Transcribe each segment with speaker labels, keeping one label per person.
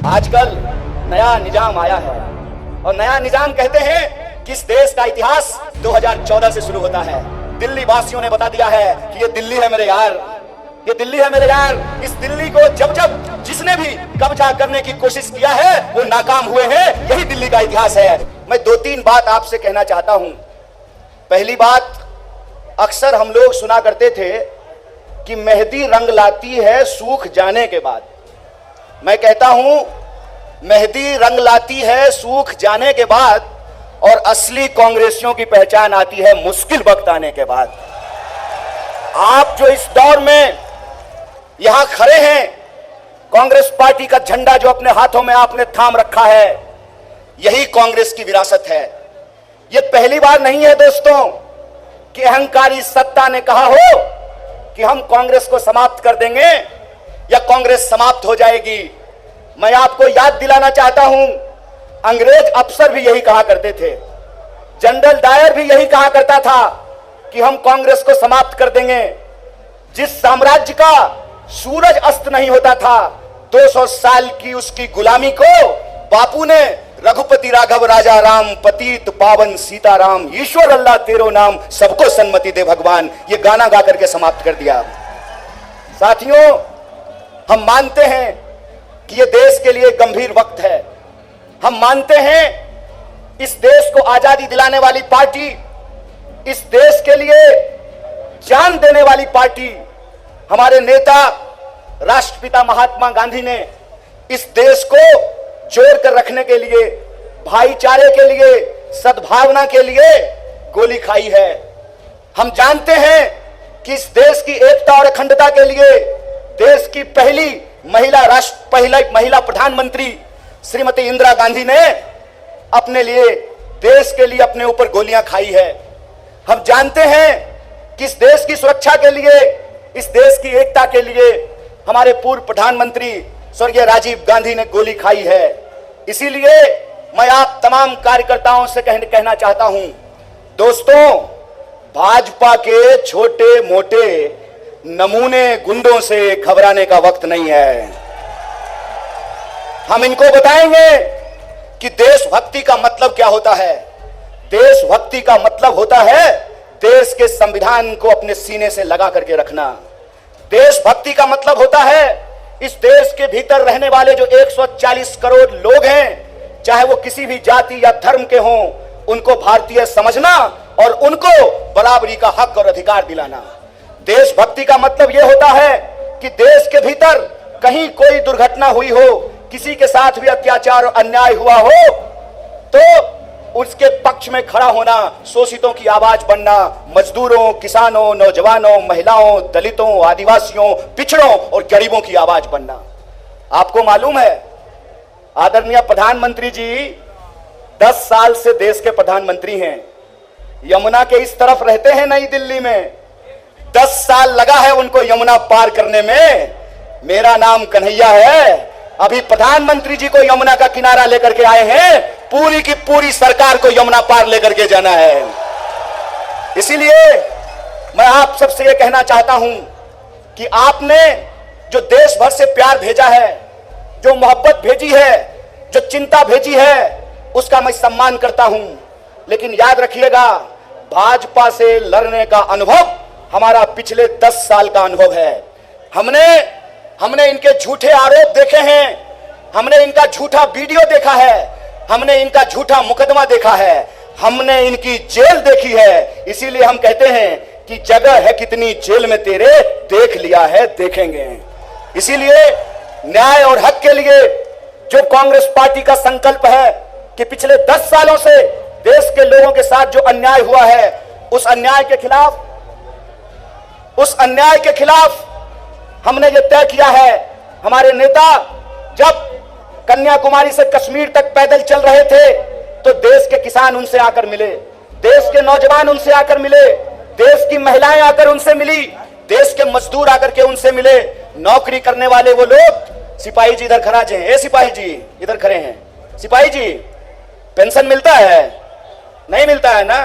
Speaker 1: आजकल नया निजाम आया है और नया निजाम कहते हैं कि इस देश का इतिहास 2014 से शुरू होता है। दिल्ली वासियों ने बता दिया है कि ये दिल्ली है मेरे यार, ये दिल्ली है मेरे यार। इस दिल्ली को जब जब जिसने भी कब्जा करने की कोशिश किया है वो नाकाम हुए हैं। यही दिल्ली का इतिहास है। मैं दो तीन बात आपसे कहना चाहता हूं। पहली बात, अक्सर हम लोग सुना करते थे कि मेहंदी रंग लाती है सूख जाने के बाद। मैं कहता हूं मेहंदी रंग लाती है सूख जाने के बाद और असली कांग्रेसियों की पहचान आती है मुश्किल वक्त आने के बाद। आप जो इस दौर में यहां खड़े हैं, कांग्रेस पार्टी का झंडा जो अपने हाथों में आपने थाम रखा है, यही कांग्रेस की विरासत है। यह पहली बार नहीं है दोस्तों कि अहंकारी सत्ता ने कहा हो कि हम कांग्रेस को समाप्त कर देंगे या कांग्रेस समाप्त हो जाएगी। मैं आपको याद दिलाना चाहता हूं, अंग्रेज अफसर भी यही कहा करते थे, जनरल डायर भी यही कहा करता था कि हम कांग्रेस को समाप्त कर देंगे। जिस साम्राज्य का सूरज अस्त नहीं होता था, 200 साल की उसकी गुलामी को बापू ने रघुपति राघव राजा राम पतित पावन सीताराम ईश्वर अल्लाह तेरो नाम सबको सन्मति दे भगवान, ये गाना गा करके समाप्त कर दिया। साथियों, हम मानते हैं कि ये देश के लिए गंभीर वक्त है। हम मानते हैं इस देश को आजादी दिलाने वाली पार्टी, इस देश के लिए जान देने वाली पार्टी, हमारे नेता राष्ट्रपिता महात्मा गांधी ने इस देश को जोड़ कर रखने के लिए, भाईचारे के लिए, सद्भावना के लिए गोली खाई है। हम जानते हैं कि इस देश की एकता और अखंडता के लिए देश की पहली महिला प्रधानमंत्री श्रीमती इंदिरा गांधी ने अपने लिए, देश के लिए अपने ऊपर गोलियां खाई है। हम जानते हैं कि इस देश की सुरक्षा के लिए, इस देश की एकता के लिए हमारे पूर्व प्रधानमंत्री स्वर्गीय राजीव गांधी ने गोली खाई है। इसीलिए मैं आप तमाम कार्यकर्ताओं से कहना चाहता हूं, दोस्तों, भाजपा के छोटे मोटे नमूने गुंडों से घबराने का वक्त नहीं है। हम इनको बताएंगे कि देशभक्ति का मतलब क्या होता है। देशभक्ति का मतलब होता है देश के संविधान को अपने सीने से लगा करके रखना। देशभक्ति का मतलब होता है इस देश के भीतर रहने वाले जो 140 करोड़ लोग हैं, चाहे वो किसी भी जाति या धर्म के हों, उनको भारतीय समझना और उनको बराबरी का हक और अधिकार दिलाना। देशभक्ति का मतलब यह होता है कि देश के भीतर कहीं कोई दुर्घटना हुई हो, किसी के साथ भी अत्याचार और अन्याय हुआ हो, तो उसके पक्ष में खड़ा होना, शोषितों की आवाज बनना, मजदूरों, किसानों, नौजवानों, महिलाओं, दलितों, आदिवासियों, पिछड़ों और गरीबों की आवाज बनना। आपको मालूम है आदरणीय प्रधानमंत्री जी 10 साल से देश के प्रधानमंत्री हैं, यमुना के इस तरफ रहते हैं नई दिल्ली में। 10 साल लगा है उनको यमुना पार करने में। मेरा नाम कन्हैया है, अभी प्रधानमंत्री जी को यमुना का किनारा लेकर के आए हैं, पूरी की पूरी सरकार को यमुना पार लेकर के जाना है। इसीलिए मैं आप सबसे यह कहना चाहता हूं कि आपने जो देश भर से प्यार भेजा है, जो मोहब्बत भेजी है, जो चिंता भेजी है, उसका मैं सम्मान करता हूं। लेकिन याद रखिएगा, भाजपा से लड़ने का अनुभव हमारा पिछले 10 साल का अनुभव है। हमने इनके झूठे आरोप देखे हैं, हमने इनका झूठा वीडियो देखा है, हमने इनका झूठा मुकदमा देखा है, हमने इनकी जेल देखी है। इसीलिए हम कहते हैं कि जगह है कितनी जेल में तेरे, देख लिया है देखेंगे। इसीलिए न्याय और हक के लिए जो कांग्रेस पार्टी का संकल्प है कि पिछले 10 सालों से देश के लोगों के साथ जो अन्याय हुआ है, उस अन्याय के खिलाफ हमने ये तय किया है। हमारे नेता जब कन्याकुमारी से कश्मीर तक पैदल चल रहे थे तो देश के किसान उनसे आकर मिले, देश के नौजवान उनसे आकर मिले, देश की महिलाएं आकर उनसे मिली, देश के मजदूर आकर के उनसे मिले, नौकरी करने वाले वो लोग। सिपाही जी इधर खड़ा हैं, ए सिपाही जी इधर खड़े हैं। सिपाही जी, पेंशन मिलता है? नहीं मिलता है ना?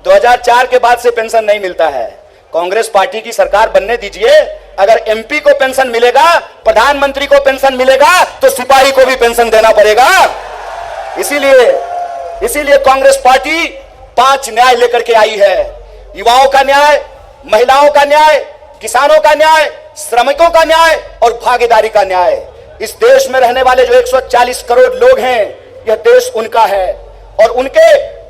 Speaker 1: 2004 के बाद से पेंशन नहीं मिलता है। कांग्रेस पार्टी की सरकार बनने दीजिए, अगर एमपी को पेंशन मिलेगा, प्रधानमंत्री को पेंशन मिलेगा, तो सिपाही को भी पेंशन देना पड़ेगा। इसीलिए कांग्रेस पार्टी 5 न्याय लेकर के आई है। युवाओं का न्याय, महिलाओं का न्याय, किसानों का न्याय, श्रमिकों का न्याय और भागीदारी का न्याय। इस देश में रहने वाले जो 140 करोड़ लोग हैं, यह देश उनका है और उनके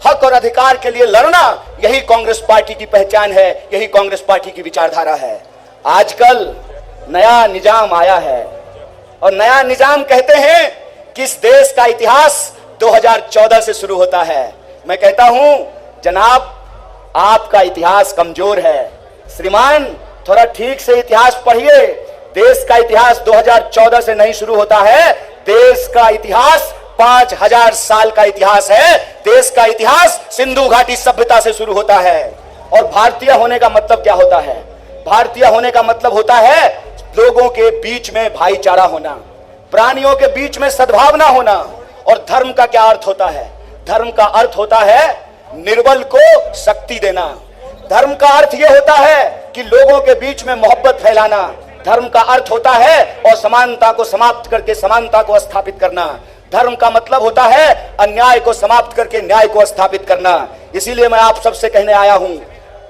Speaker 1: हक और अधिकार के लिए लड़ना, यही कांग्रेस पार्टी की पहचान है, यही कांग्रेस पार्टी की विचारधारा है। आजकल नया निजाम आया है और नया निजाम कहते हैं कि इस देश का इतिहास 2014 से शुरू होता है। मैं कहता हूं जनाब, आपका इतिहास कमजोर है। श्रीमान, थोड़ा ठीक से इतिहास पढ़िए। देश का इतिहास 2014 से नहीं शुरू होता है। देश का इतिहास 5000 साल का इतिहास है। देश का इतिहास सिंधु घाटी सभ्यता से शुरू होता है। और भारतीय होने का मतलब क्या होता है? भारतीय होने का मतलब होता है लोगों के बीच में भाईचारा होना, प्राणियों के बीच में सद्भावना होना। और धर्म का क्या अर्थ होता है? धर्म का अर्थ होता है निर्बल को शक्ति देना। धर्म का अर्थ यह होता है कि लोगों के बीच में मोहब्बत फैलाना। धर्म का अर्थ होता है असमानता को समाप्त करके समानता को स्थापित करना। धर्म का मतलब होता है अन्याय को समाप्त करके न्याय को स्थापित करना। इसीलिए मैं आप सबसे कहने आया हूं,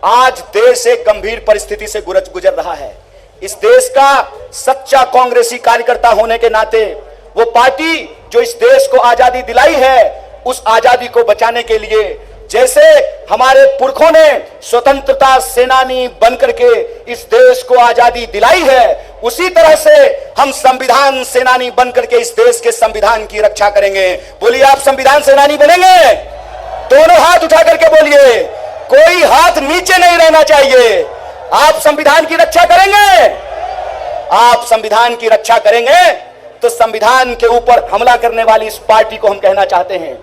Speaker 1: आज देश एक गंभीर परिस्थिति से गुजर रहा है। इस देश का सच्चा कांग्रेसी कार्यकर्ता होने के नाते, वो पार्टी जो इस देश को आजादी दिलाई है, उस आजादी को बचाने के लिए जैसे हमारे पुरखों ने स्वतंत्रता सेनानी बनकर के इस देश को आजादी दिलाई है, उसी तरह से हम संविधान सेनानी बनकर के इस देश के संविधान की रक्षा करेंगे। बोलिए, आप संविधान सेनानी बनेंगे? दोनों हाथ उठा करके बोलिए, कोई हाथ नीचे नहीं रहना चाहिए। आप संविधान की रक्षा करेंगे? आप संविधान की रक्षा करेंगे तो संविधान के ऊपर हमला करने वाली इस पार्टी को हम कहना चाहते हैं,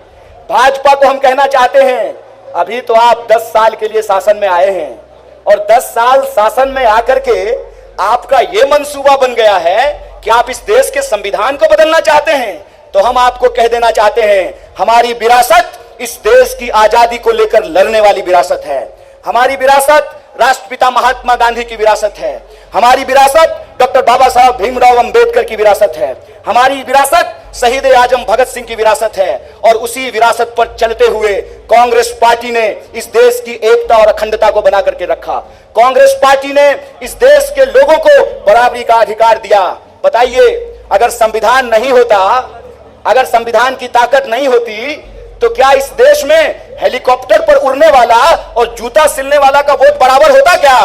Speaker 1: भाजपा को हम कहना चाहते हैं, अभी तो आप 10 साल के लिए शासन में आए हैं और 10 साल शासन में आकर के आपका यह मंसूबा बन गया है कि आप इस देश के संविधान को बदलना चाहते हैं। तो हम आपको कह देना चाहते हैं, हमारी विरासत इस देश की आजादी को लेकर लड़ने वाली विरासत है। हमारी विरासत राष्ट्रपिता महात्मा गांधी की विरासत है। हमारी विरासत डॉक्टर बाबा साहब भीमराव अंबेडकर की विरासत है। हमारी विरासत शहीद आजम भगत सिंह की विरासत है। और उसी विरासत पर चलते हुए कांग्रेस पार्टी ने इस देश की एकता और अखंडता को बना करके रखा। कांग्रेस पार्टी ने इस देश के लोगों को बराबरी का अधिकार दिया। बताइए, अगर संविधान नहीं होता, अगर संविधान की ताकत नहीं होती, तो क्या इस देश में हेलीकॉप्टर पर उड़ने वाला और जूता सिलने वाला का वोट बराबर होता क्या?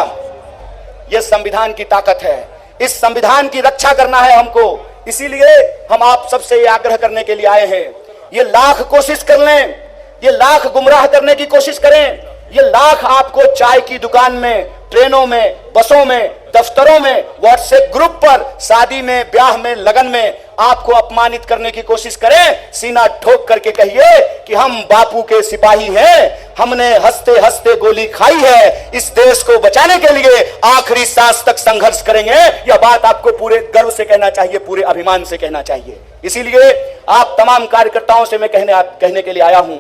Speaker 1: यह संविधान की ताकत है। इस संविधान की रक्षा करना है हमको। इसीलिए हम आप सबसे ये आग्रह करने के लिए आए हैं, ये लाख कोशिश कर लें, ये लाख गुमराह करने की कोशिश करें, ये लाख आपको चाय की दुकान में, ट्रेनों में, बसों में, दफ्तरों में, व्हाट्सएप ग्रुप पर, शादी में, ब्याह में, लगन में आपको अपमानित करने की कोशिश करें, सीना ठोक करके कहिए कि हम बापू के सिपाही हैं, हमने हंसते हंसते गोली खाई है, इस देश को बचाने के लिए आखिरी सांस तक संघर्ष करेंगे। यह बात आपको पूरे गर्व से कहना चाहिए, पूरे अभिमान से कहना चाहिए। इसीलिए आप तमाम कार्यकर्ताओं से मैं कहने के लिए आया हूं,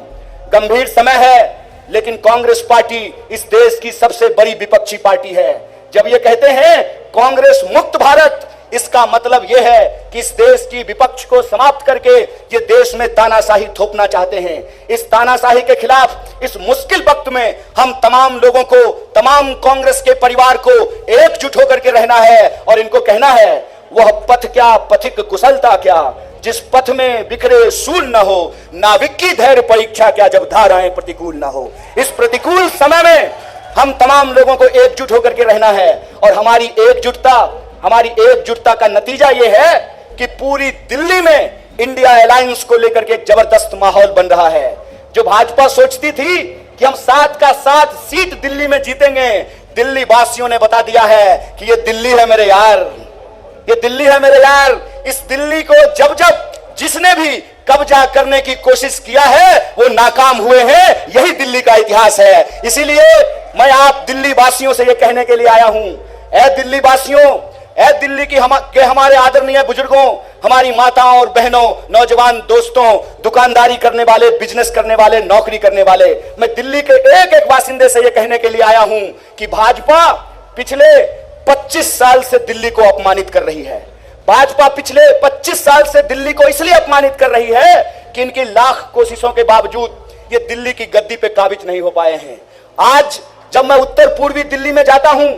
Speaker 1: गंभीर समय है, लेकिन कांग्रेस पार्टी इस देश की सबसे बड़ी विपक्षी पार्टी है। जब ये कहते हैं कांग्रेस मुक्त भारत, इसका मतलब यह है कि इस देश की विपक्ष को समाप्त करके ये देश में तानाशाही थोपना चाहते हैं। इस तानाशाही के खिलाफ इस मुश्किल वक्त में हम तमाम लोगों को, तमाम कांग्रेस के परिवार को एकजुट होकर के रहना है और इनको कहना है, वह पथ क्या, पथिक कुशलता क्या, जिस पथ में बिखरे सूल न हो, नाविक की धैर्य परीक्षा क्या, जब धाराएं प्रतिकूल न हो। इस प्रतिकूल समय में हम तमाम लोगों को एकजुट होकर के रहना है और हमारी एकजुटता का नतीजा यह है कि पूरी दिल्ली में इंडिया अलायंस को लेकर के एक जबरदस्त माहौल बन रहा है। जो भाजपा सोचती थी कि हम 7 का 7 सीट दिल्ली में जीतेंगे, दिल्ली वासियों ने बता दिया है कि ये दिल्ली है मेरे यार, ये दिल्ली है मेरे यार। इस दिल्ली को जब जिसने भी कब्जा करने की कोशिश किया है वो नाकाम हुए हैं। यही दिल्ली का इतिहास है। इसीलिए मैं आप दिल्ली वासियों से ये कहने के लिए आया हूं, ऐ दिल्ली वासियों, ऐ दिल्ली की हमारे आदरणीय बुजुर्गों, हमारी माताओं और बहनों, नौजवान दोस्तों, दुकानदारी करने वाले, बिजनेस करने वाले, नौकरी करने वाले, मैं दिल्ली के एक एक बासिंदे से यह कहने के लिए आया हूं कि भाजपा पिछले 25 साल से दिल्ली को अपमानित कर रही है। भाजपा पिछले 25 साल से दिल्ली को इसलिए अपमानित कर रही है कि इनकी लाख कोशिशों के बावजूद ये दिल्ली की गद्दी पे काबिज नहीं हो पाए हैं। आज जब मैं उत्तर पूर्वी दिल्ली में जाता हूं,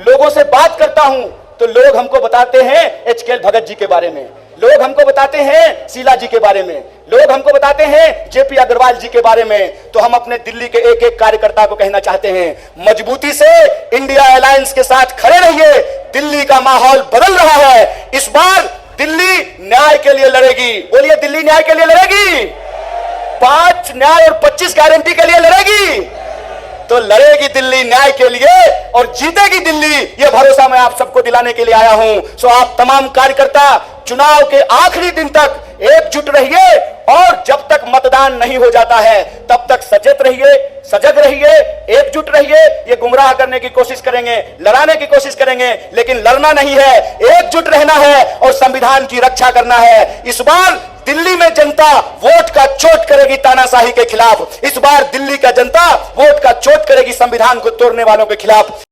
Speaker 1: लोगों से बात करता हूं, तो लोग हमको बताते हैं एचकेएल भगत जी के बारे में, लोग हमको बताते हैं शीला जी के बारे में, लोग हमको बताते हैं जेपी अग्रवाल जी के बारे में। तो हम अपने दिल्ली के एक एक कार्यकर्ता को कहना चाहते हैं, मजबूती से इंडिया अलायंस के साथ खड़े रहिए। दिल्ली का माहौल बदल रहा है। इस बार दिल्ली न्याय के लिए लड़ेगी। बोलिए, दिल्ली न्याय के लिए लड़ेगी। 5 न्याय और 25 गारंटी के लिए लड़ेगी। तो लड़ेगी दिल्ली न्याय के लिए और जीतेगी दिल्ली, यह भरोसा मैं आप सबको दिलाने के लिए आया हूं। सो आप तमाम कार्यकर्ता चुनाव के आखिरी दिन तक एकजुट रहिए और जब तक मतदान नहीं हो जाता है तब तक सचेत रहिए, सजग रहिए, एकजुट रहिए। ये गुमराह करने की कोशिश करेंगे, लड़ाने की कोशिश करेंगे, लेकिन लड़ना नहीं है, एकजुट रहना है और संविधान की रक्षा करना है। इस बार दिल्ली में जनता वोट का चोट करेगी तानाशाही के खिलाफ। इस बार दिल्ली का जनता वोट का चोट करेगी संविधान को तोड़ने वालों के खिलाफ।